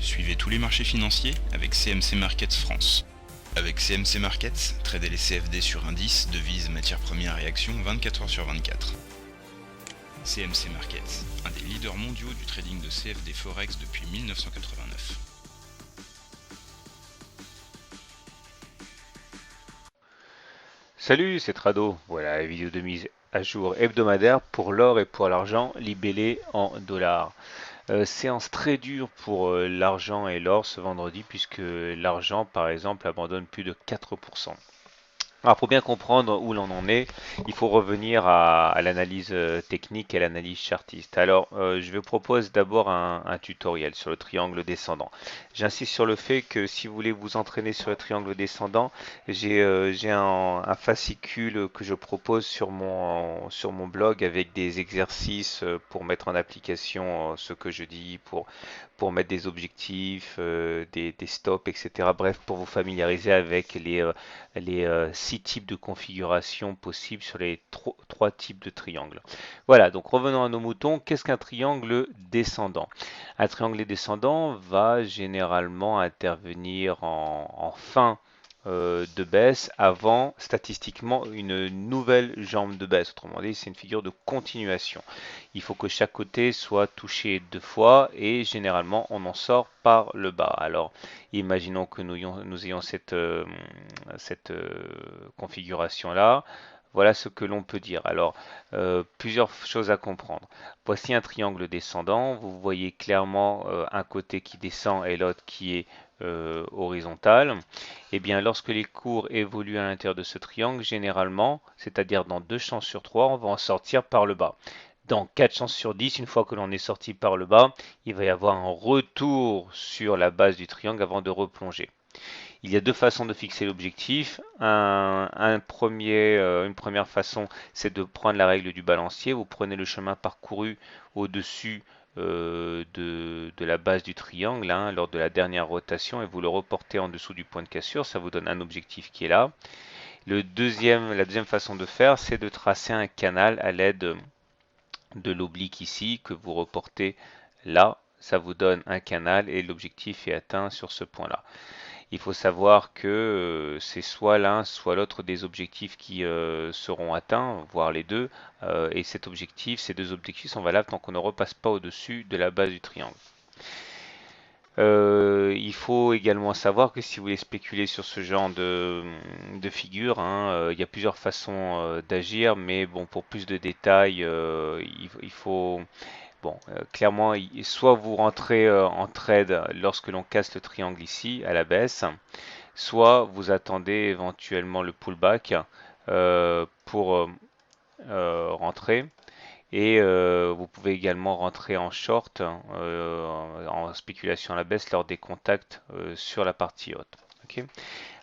Suivez tous les marchés financiers avec CMC Markets France. Avec CMC Markets, tradez les CFD sur indices, devises, matières premières et actions 24 heures sur 24. CMC Markets, un des leaders mondiaux du trading de CFD Forex depuis 1989. Salut, c'est Trado. Voilà la vidéo de mise à jour hebdomadaire pour l'or et pour l'argent libellé en dollars. Séance très dure pour l'argent et l'or ce vendredi puisque l'argent par exemple abandonne plus de 4%. Alors pour bien comprendre où l'on en est, il faut revenir à l'analyse technique et l'analyse chartiste. Alors je vous propose d'abord un tutoriel sur le triangle descendant. J'insiste sur le fait que si vous voulez vous entraîner sur le triangle descendant, j'ai un fascicule que je propose sur mon blog avec des exercices pour mettre en application ce que je dis, pour mettre des objectifs, des stops, etc. Bref, pour vous familiariser avec les 6 types de configurations possibles sur les 3 types de triangles. Voilà, donc revenons à nos moutons. Qu'est-ce qu'un triangle descendant? Un triangle descendant va généralement intervenir en fin de baisse avant statistiquement une nouvelle jambe de baisse. Autrement dit, c'est une figure de continuation. Il faut que chaque côté soit touché 2 fois et généralement on en sort par le bas. Alors imaginons que nous ayons cette configuration là. Voilà ce que l'on peut dire. Alors, plusieurs choses à comprendre. Voici un triangle descendant. Vous voyez clairement un côté qui descend et l'autre qui est horizontal. Eh bien, lorsque les cours évoluent à l'intérieur de ce triangle, généralement, c'est-à-dire dans 2 chances sur 3, on va en sortir par le bas. Dans 4 chances sur 10, une fois que l'on est sorti par le bas, il va y avoir un retour sur la base du triangle avant de replonger. Il y a 2 façons de fixer l'objectif. Une première façon, c'est de prendre la règle du balancier. Vous prenez le chemin parcouru au-dessus de la base du triangle lors de la dernière rotation et vous le reportez en dessous du point de cassure. Ça vous donne un objectif qui est là. La deuxième façon de faire, c'est de tracer un canal à l'aide de l'oblique ici que vous reportez là. Ça vous donne un canal et l'objectif est atteint sur ce point-là. Il faut savoir que c'est soit l'un, soit l'autre des objectifs qui seront atteints, voire les deux. Et ces 2 objectifs sont valables tant qu'on ne repasse pas au-dessus de la base du triangle. Il faut également savoir que si vous voulez spéculer sur ce genre de figure, il y a plusieurs façons d'agir, mais bon, pour plus de détails, il faut bon, clairement, soit vous rentrez en trade lorsque l'on casse le triangle ici à la baisse, soit vous attendez éventuellement le pullback pour rentrer. Et vous pouvez également rentrer en short, en spéculation à la baisse lors des contacts sur la partie haute. Ok.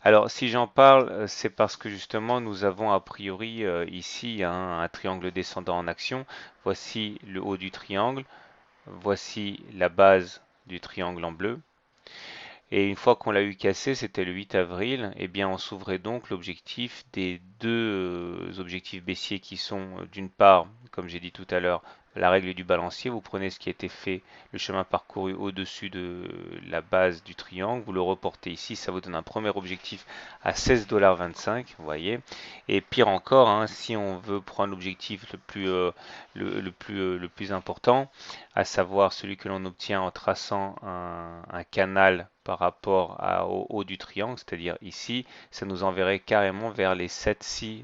Alors, si j'en parle, c'est parce que justement, nous avons a priori ici un triangle descendant en action. Voici le haut du triangle, voici la base du triangle en bleu. Et une fois qu'on l'a eu cassé, c'était le 8 avril, eh bien on s'ouvrait donc l'objectif des 2 objectifs baissiers qui sont d'une part, comme j'ai dit tout à l'heure, la règle du balancier. Vous prenez ce qui a été fait, le chemin parcouru au-dessus de la base du triangle, vous le reportez ici, ça vous donne un premier objectif à 16,25$, vous voyez. Et pire encore, si on veut prendre l'objectif le plus important, à savoir celui que l'on obtient en traçant un canal par rapport au haut du triangle, c'est-à-dire ici, ça nous enverrait carrément vers les 7-6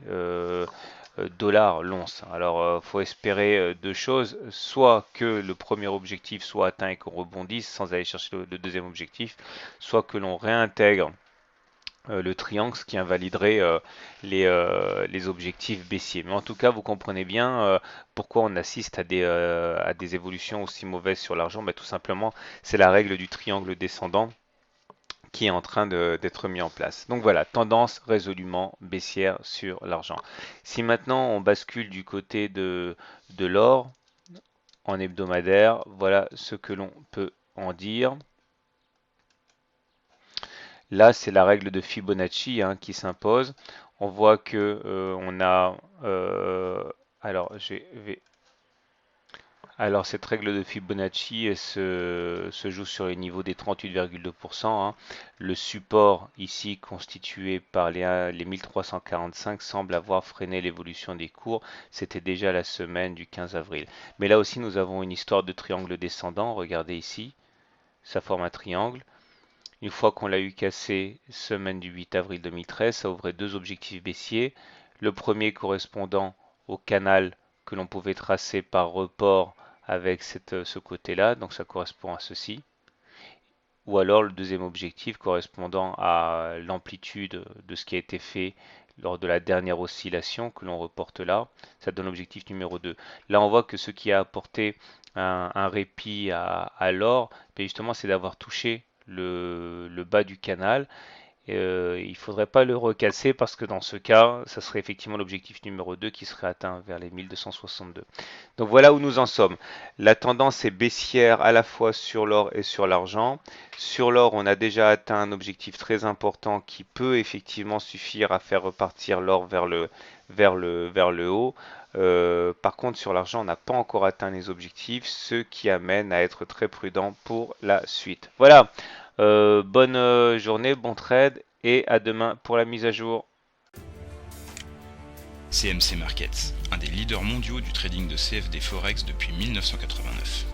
dollars l'once. Alors, faut espérer 2 choses, soit que le premier objectif soit atteint et qu'on rebondisse sans aller chercher le deuxième objectif, soit que l'on réintègre le triangle, ce qui invaliderait les objectifs baissiers. Mais en tout cas, vous comprenez bien pourquoi on assiste à des évolutions aussi mauvaises sur l'argent. Tout simplement, c'est la règle du triangle descendant qui est en train d'être mis en place. Donc voilà, tendance résolument baissière sur l'argent. Si maintenant on bascule du côté de l'or en hebdomadaire, voilà ce que l'on peut en dire. Là, c'est la règle de Fibonacci qui s'impose. On voit que on a alors Alors cette règle de Fibonacci elle se joue sur les niveaux des 38,2%, hein. Le support ici constitué par les 1345 semble avoir freiné l'évolution des cours. C'était déjà la semaine du 15 avril. Mais là aussi nous avons une histoire de triangle descendant. Regardez ici, ça forme un triangle. Une fois qu'on l'a eu cassé, semaine du 8 avril 2013, ça ouvrait deux objectifs baissiers. Le premier correspondant au canal que l'on pouvait tracer par report avec ce côté-là, donc ça correspond à ceci. Ou alors le deuxième objectif correspondant à l'amplitude de ce qui a été fait lors de la dernière oscillation que l'on reporte là, ça donne l'objectif numéro 2. Là on voit que ce qui a apporté un répit à l'or, justement c'est d'avoir touché le bas du canal. Il ne faudrait pas le recasser parce que dans ce cas, ça serait effectivement l'objectif numéro 2 qui serait atteint vers les 1262. Donc voilà où nous en sommes. La tendance est baissière à la fois sur l'or et sur l'argent. Sur l'or, on a déjà atteint un objectif très important qui peut effectivement suffire à faire repartir l'or vers le haut. Par contre, sur l'argent, on n'a pas encore atteint les objectifs, ce qui amène à être très prudent pour la suite. Voilà. Bonne journée, bon trade et à demain pour la mise à jour. CMC Markets, un des leaders mondiaux du trading de CFD Forex depuis 1989.